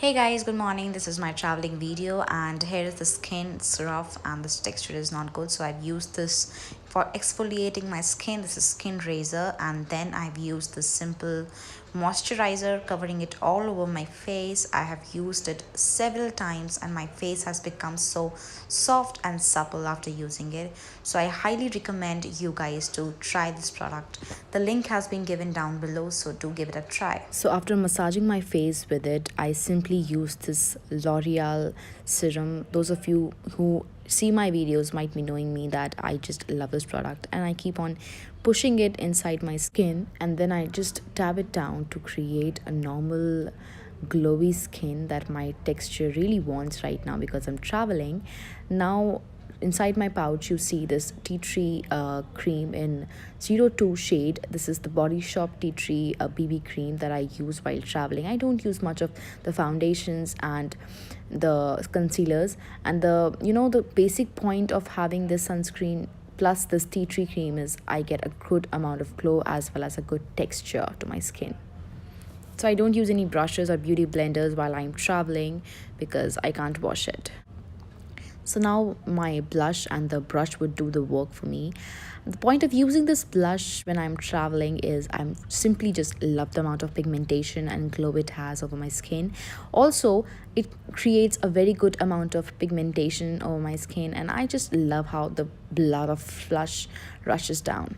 Hey guys, good morning. This is my traveling video, and here is the skin. It's rough and this texture is not good, so I've used this for exfoliating my skin. This is skin razor, and then I've used this simple moisturizer covering it all over my face. I have used it several times and my face has become so soft and supple after using it. So I highly recommend you guys to try this product. The link has been given down below, so do give it a try. So after massaging my face with it, I simply used this L'Oreal serum. Those of you who see my videos might be knowing me that I just love this product, and I keep on pushing it inside my skin, and then I just dab it down to create a normal glowy skin that my texture really wants right now because I'm traveling. Now inside my pouch you see this tea tree cream in 02 shade. This is the Body Shop tea tree BB cream that I use while traveling. I don't use much of the foundations and the concealers, and the basic point of having this sunscreen plus this tea tree cream is I get a good amount of glow as well as a good texture to my skin. So I don't use any brushes or beauty blenders while I'm traveling because I can't wash it. So now my blush and the brush would do the work for me. The point of using this blush when I'm traveling is I'm simply just love the amount of pigmentation and glow it has over my skin. Also, it creates a very good amount of pigmentation over my skin, and I just love how the blood of flush rushes down.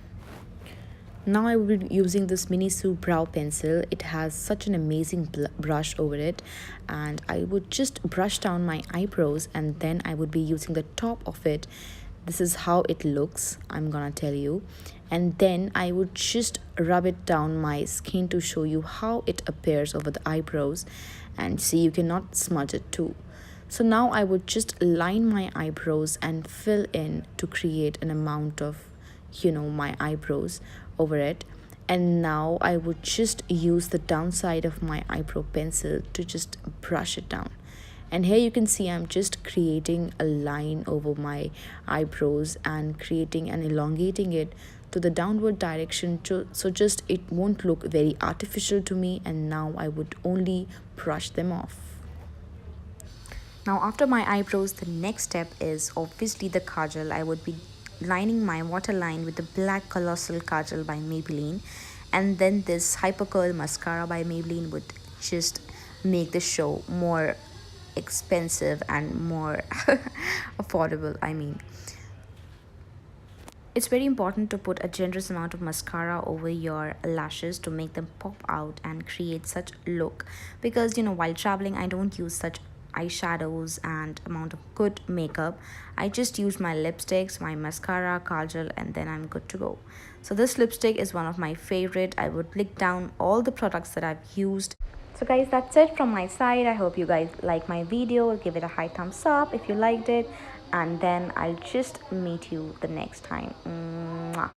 Now I will be using this Miniso brow pencil. It has such an amazing brush over it, and I would just brush down my eyebrows, and then I would be using the top of it. This is how it looks, I'm gonna tell you. And then I would just rub it down my skin to show you how it appears over the eyebrows, and see, you cannot smudge it too. So now I would just line my eyebrows and fill in to create an amount of my eyebrows over it. And now I would just use the downside of my eyebrow pencil to just brush it down, and here you can see I'm just creating a line over my eyebrows and creating and elongating it to the downward direction so just it won't look very artificial to me. And now I would only brush them off. Now after my eyebrows, the next step is obviously the kajal. I would be lining my waterline with the black colossal kajal by Maybelline, and then this hyper curl mascara by Maybelline would just make the show more expensive and more affordable. It's very important to put a generous amount of mascara over your lashes to make them pop out and create such look, because while traveling I don't use such eyeshadows and amount of good makeup. I just use my lipsticks, my mascara, kajal, and then I'm good to go. So this lipstick is one of my favorite. I would link down all the products that I've used. So guys, that's it from my side. I hope you guys like my video. Give it a high thumbs up if you liked it, and then I'll just meet you the next time. Mwah.